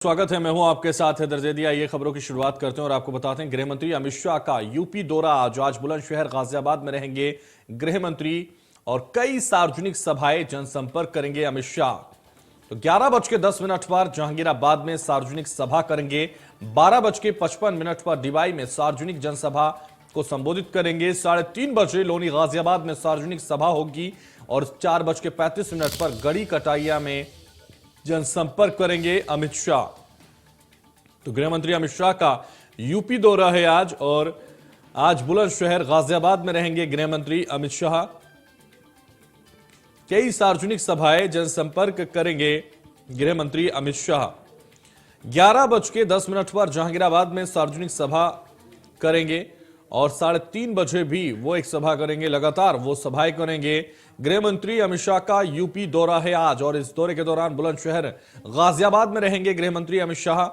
स्वागत है। मैं हूं आपके साथ हैदर जैदी। आइए खबरों की शुरुआत करते हैं और आपको बताते हैं, गृह मंत्री अमित शाह का यूपी दौरा। आज बुलंदशहर गाजियाबाद में रहेंगे गृह मंत्री और कई सार्वजनिक सभाएं जनसंपर्क करेंगे अमित शाह। तो 11:10 पर जहांगीराबाद में सार्वजनिक सभा करेंगे, 12:55 पर डिवाई में सार्वजनिक जनसभा को संबोधित करेंगे, 3:30 बजे लोनी गाजियाबाद में सार्वजनिक सभा होगी और 4:35 पर गढ़ी कटाइया में जनसंपर्क करेंगे अमित शाह। तो गृह मंत्री अमित शाह का यूपी दौरा है आज, और आज बुलंदशहर गाजियाबाद में रहेंगे गृह मंत्री अमित शाह। कई सार्वजनिक सभाएं जनसंपर्क करेंगे गृह मंत्री अमित शाह। 11:10 पर जहांगीराबाद में सार्वजनिक सभा करेंगे और 3:30 बजे भी वो एक सभा करेंगे। लगातार वो सभाएं करेंगे। गृह मंत्री अमित शाह का यूपी दौरा है आज, और इस दौरे के दौरान बुलंदशहर गाजियाबाद में रहेंगे गृह मंत्री अमित शाह।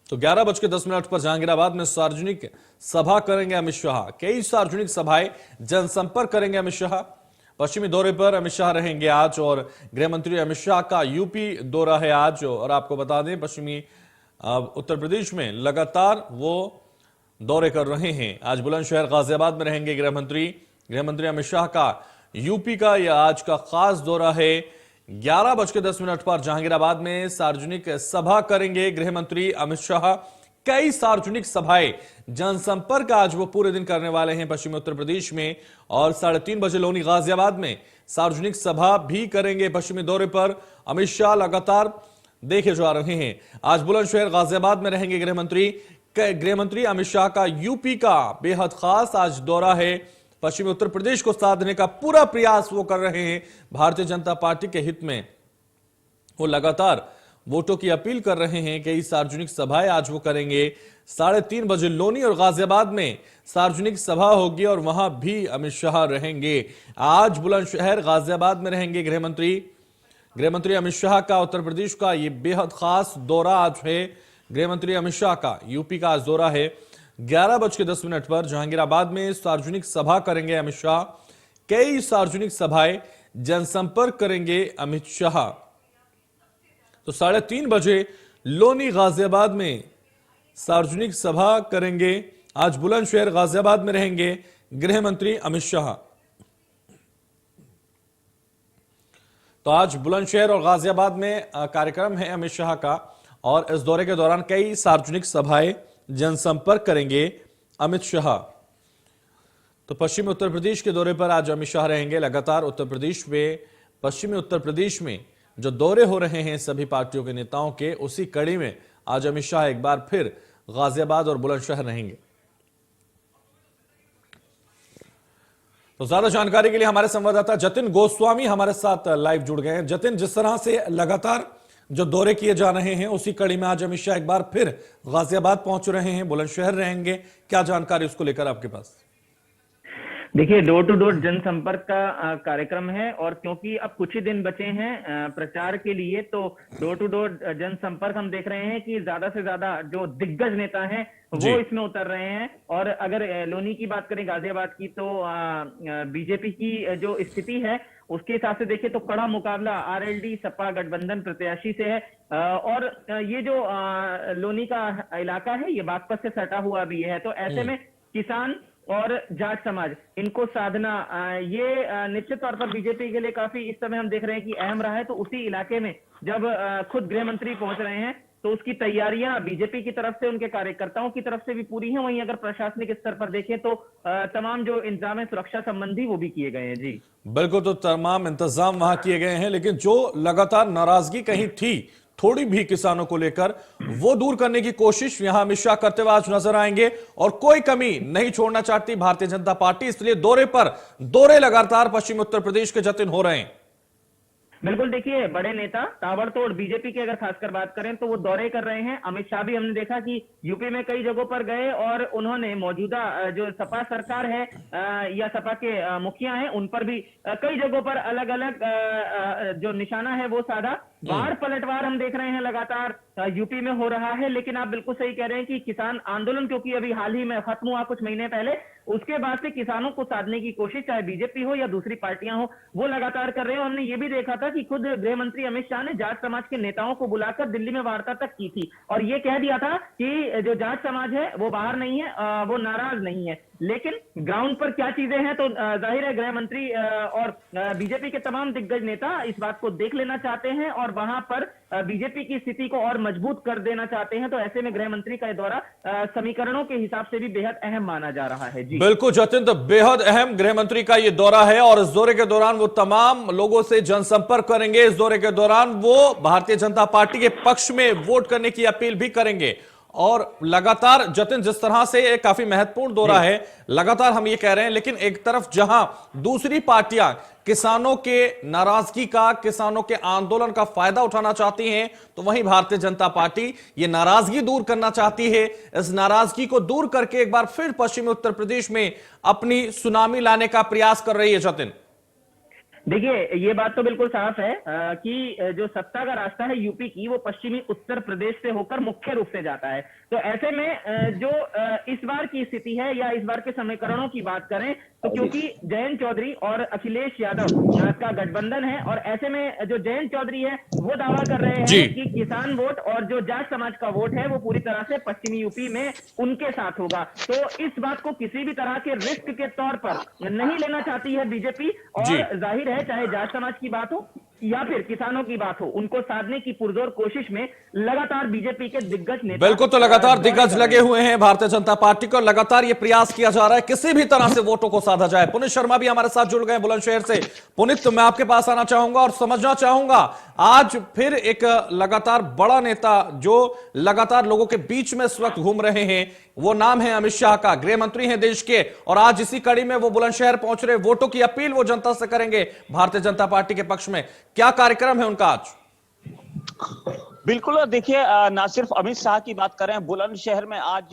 तो 11:10 पर जहांगीराबाद में सार्वजनिक सभा करेंगे अमित शाह। कई सार्वजनिक सभाएं जनसंपर्क करेंगे अमित शाह। पश्चिमी दौरे पर अमित शाह रहेंगे आज, और गृह मंत्री अमित शाह का यूपी दौरा है आज। और आपको बता दें, पश्चिमी उत्तर प्रदेश में लगातार वो दौरे कर रहे हैं। आज बुलंदशहर गाजियाबाद में रहेंगे गृह मंत्री अमित शाह का यूपी का यह आज का खास दौरा है। 11:10 पर जहांगीराबाद में सार्वजनिक सभा करेंगे गृह मंत्री अमित शाह। कई सार्वजनिक सभाएं जनसंपर्क आज वो पूरे दिन करने वाले हैं पश्चिमी उत्तर प्रदेश में, और 3:30 बजे लोनी गाजियाबाद में सार्वजनिक सभा भी करेंगे। पश्चिमी दौरे पर अमित शाह लगातार देखे जा रहे हैं। आज बुलंदशहर गाजियाबाद में रहेंगे गृह मंत्री अमित शाह का यूपी का बेहद खास आज दौरा है। पश्चिमी उत्तर प्रदेश को साधने का पूरा प्रयास वो कर रहे हैं भारतीय जनता पार्टी के हित में। वो लगातार वोटों की अपील कर रहे हैं। कई सार्वजनिक सभाएं आज वो करेंगे। 3:30 बजे लोनी और गाजियाबाद में सार्वजनिक सभा होगी और वहां भी अमित शाह रहेंगे। आज बुलंदशहर गाजियाबाद में रहेंगे गृह मंत्री अमित शाह का उत्तर प्रदेश का ये बेहद खास दौरा आज है। गृह मंत्री अमित शाह का यूपी का आज दौरा है। 11:10 पर जहांगीराबाद में सार्वजनिक सभा करेंगे अमित शाह। कई सार्वजनिक सभाएं जनसंपर्क करेंगे अमित शाह। तो 3:30 बजे लोनी गाजियाबाद में सार्वजनिक सभा करेंगे। आज बुलंदशहर गाजियाबाद में रहेंगे गृह मंत्री अमित शाह। तो आज बुलंदशहर और गाजियाबाद में कार्यक्रम है अमित शाह का, और इस दौरे के दौरान कई सार्वजनिक सभाएं जनसंपर्क करेंगे अमित शाह। तो पश्चिमी उत्तर प्रदेश के दौरे पर आज अमित शाह रहेंगे। लगातार पश्चिमी उत्तर प्रदेश में जो दौरे हो रहे हैं सभी पार्टियों के नेताओं के, उसी कड़ी में आज अमित शाह एक बार फिर गाजियाबाद और बुलंदशहर रहेंगे। तो ज्यादा जानकारी के लिए हमारे संवाददाता जतिन गोस्वामी हमारे साथ लाइव जुड़ गए हैं। जतिन, जिस तरह से लगातार जो दौरे किए जा रहे हैं, उसी कड़ी में आज अमित शाह एक बार फिर गाजियाबाद पहुंच रहे हैं, बुलंदशहर रहेंगे, क्या जानकारी उसको लेकर आपके पास? देखिए, डोर टू डोर जनसंपर्क का कार्यक्रम है, और क्योंकि अब कुछ ही दिन बचे हैं प्रचार के लिए, तो डोर टू डोर जनसंपर्क हम देख रहे हैं कि ज्यादा से ज्यादा जो दिग्गज नेता हैं वो इसमें उतर रहे हैं। और अगर लोनी की बात करें, गाजियाबाद की, तो बीजेपी की जो स्थिति है उसके हिसाब से देखिए तो कड़ा मुकाबला आरएलडी सपा गठबंधन प्रत्याशी से है। और ये जो लोनी का इलाका है ये बागपत से सटा हुआ भी है, तो ऐसे में किसान और जाट समाज इनको साधना ये निश्चित तौर पर बीजेपी के लिए काफी इस समय हम देख रहे हैं कि अहम रहा है। तो उसी इलाके में जब खुद गृह मंत्री पहुंच रहे हैं तो उसकी तैयारियां बीजेपी की तरफ से, उनके कार्यकर्ताओं की तरफ से भी पूरी हैं। वहीं अगर प्रशासनिक स्तर पर देखें तो तमाम जो इंतजाम है सुरक्षा संबंधी वो भी किए गए हैं। जी बिल्कुल, तो तमाम इंतजाम वहां किए गए हैं, लेकिन जो लगातार नाराजगी कहीं थी थोड़ी भी किसानों को लेकर, वो दूर करने की कोशिश यहां अमित शाह करते हुए आज नजर आएंगे। और कोई कमी नहीं छोड़ना चाहती भारतीय जनता पार्टी, इसलिए दौरे लगातार पश्चिमी उत्तर प्रदेश के जतिन हो रहे हैं। बिल्कुल, देखिए बड़े नेता ताबड़तोड़ बीजेपी की अगर खासकर बात करें तो वो दौरे कर रहे हैं। अमित शाह भी हमने देखा कि यूपी में कई जगहों पर गए और उन्होंने मौजूदा जो सपा सरकार है या सपा के मुखिया हैं उन पर भी कई जगहों पर अलग अलग जो निशाना है वो साधा। बाढ़ पलटवार हम देख रहे हैं लगातार यूपी में हो रहा है। लेकिन आप बिल्कुल सही कह रहे हैं कि किसान आंदोलन, क्योंकि अभी हाल ही में खत्म हुआ कुछ महीने पहले, उसके बाद से किसानों को साधने की कोशिश, चाहे बीजेपी हो या दूसरी पार्टियां हो, वो लगातार कर रहे हैं। हमने ये भी देखा था कि खुद गृह मंत्री अमित शाह ने जाट समाज के नेताओं को बुलाकर दिल्ली में वार्ता तक की थी और ये कह दिया था कि जो जाट समाज है वो बाहर नहीं है, वो नाराज नहीं है। लेकिन ग्राउंड पर क्या चीजें हैं, तो जाहिर है गृह मंत्री और बीजेपी के तमाम दिग्गज नेता इस बात को देख लेना चाहते हैं और वहां पर बीजेपी की स्थिति को और मजबूत कर देना चाहते हैं। तो ऐसे में गृह मंत्री का दौरा समीकरणों के हिसाब से भी बेहद अहम माना जा रहा है। जी बिल्कुल जतिन, तो बेहद अहम गृह मंत्री का ये दौरा है और इस दौरे के दौरान वो तमाम लोगों से जनसंपर्क करेंगे। इस दौरे के दौरान वो भारतीय जनता पार्टी के पक्ष में वोट करने की अपील भी करेंगे। और लगातार जतिन, जिस तरह से ये काफी महत्वपूर्ण दौरा है, लगातार हम ये कह रहे हैं, लेकिन एक तरफ जहां दूसरी पार्टियां किसानों के नाराजगी का, किसानों के आंदोलन का फायदा उठाना चाहती हैं, तो वहीं भारतीय जनता पार्टी ये नाराजगी दूर करना चाहती है। इस नाराजगी को दूर करके एक बार फिर पश्चिमी उत्तर प्रदेश में अपनी सुनामी लाने का प्रयास कर रही है। जतिन, देखिए, ये बात तो बिल्कुल साफ है कि जो सत्ता का रास्ता है यूपी की, वो पश्चिमी उत्तर प्रदेश से होकर मुख्य रूप से जाता है। तो ऐसे में जो इस बार की स्थिति है या इस बार के समीकरणों की बात करें, तो क्योंकि जयंत चौधरी और अखिलेश यादव का गठबंधन है और ऐसे में जो जयंत चौधरी है वो दावा कर रहे हैं कि किसान वोट और जो जाट समाज का वोट है वो पूरी तरह से पश्चिमी यूपी में उनके साथ होगा। तो इस बात को किसी भी तरह के रिस्क के तौर पर नहीं लेना चाहती है बीजेपी और जाहिर है चाहे जाट समाज की बात हो या फिर किसानों की बात हो, उनको साधने की पुरजोर कोशिश में लगातार बीजेपी के दिग्गज नेता, बिल्कुल, तो लगातार दिग्गज लगे हुए हैं भारतीय जनता पार्टी को, लगातार ये प्रयास किया जा रहा है किसी भी तरह से वोटों को साधा जाए। पुनीत शर्मा भी हमारे साथ जुड़ गए बुलंदशहर से। पुनीत, तो मैं आपके पास आना चाहूंगा और समझना चाहूंगा, आज फिर एक लगातार बड़ा नेता जो लगातार लोगों के बीच में इस वक्त घूम रहे हैं, वो नाम है अमित शाह का, गृह मंत्री हैं देश के, और आज इसी कड़ी में वो बुलंदशहर पहुंच रहे, वोटों की अपील वो जनता से करेंगे भारतीय जनता पार्टी के पक्ष में। क्या कार्यक्रम है उनका आज? बिल्कुल, देखिए ना सिर्फ अमित शाह की बात करें, बुलंदशहर में आज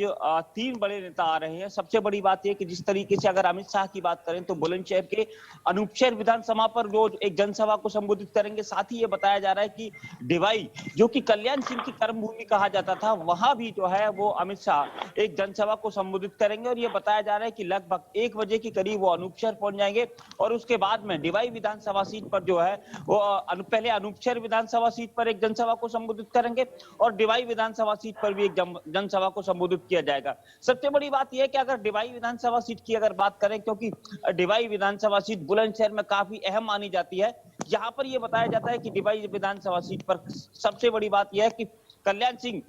3 बड़े नेता आ रहे हैं। सबसे बड़ी बात यह कि जिस तरीके से अगर अमित शाह की बात करें तो बुलंदशहर के अनूपशहर विधानसभा पर वो एक जनसभा को संबोधित करेंगे। साथ ही ये बताया जा रहा है कि डिवाई, जो कि कल्याण सिंह की कर्मभूमि कहा जाता था, वहां भी जो है वो अमित शाह एक जनसभा को संबोधित करेंगे और ये बताया जा रहा है कि लगभग 1 बजे के करीब वो अनूपशहर पहुंच जाएंगे और उसके बाद में डिवाई विधानसभा सीट पर जो है वो पहले अनूपशहर विधानसभा सीट पर एक जनसभा को संबोधित करेंगे और डिवाई विधानसभा सीट पर भी एक जनसभा को संबोधित किया जाएगा। सबसे बड़ी बात यह है कि अगर डिवाई विधानसभा सीट की अगर बात करें, क्योंकि डिवाई विधानसभा सीट बुलंदशहर में काफी अहम मानी जाती है, यहाँ पर यह बताया जाता है कि डिवाई विधानसभा सीट पर सबसे बड़ी बात यह है कि कल्याण सिंह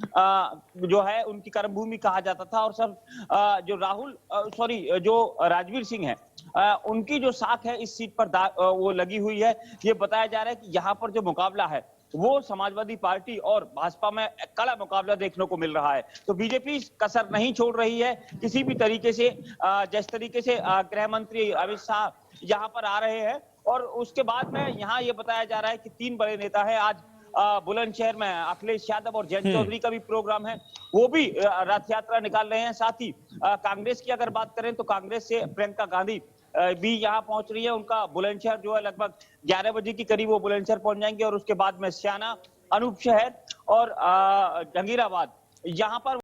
जो है उनकी कर्मभूमि कहा जाता था और सब जो राजवीर सिंह है उनकी जो साख है इस सीट पर वो लगी हुई है। ये बताया जा रहा है कि यहाँ पर जो मुकाबला है वो समाजवादी पार्टी और भाजपा में कड़ा मुकाबला देखने को मिल रहा है। तो बीजेपी कसर नहीं छोड़ रही है किसी भी तरीके से। जिस तरीके से गृह मंत्री अमित शाह यहाँ पर आ रहे हैं और उसके बाद में यहाँ ये बताया जा रहा है कि 3 बड़े नेता है आज बुलंदशहर में। अखिलेश यादव और जयंत चौधरी का भी प्रोग्राम है, वो भी रथ यात्रा निकाल रहे हैं। साथ ही कांग्रेस की अगर बात करें तो कांग्रेस से प्रियंका गांधी भी यहाँ पहुंच रही है। उनका बुलंदशहर जो है लगभग 11 बजे के करीब वो बुलंदशहर पहुंच जाएंगे और उसके बाद में स्याना, अनूपशहर और जंगीराबाद यहाँ पर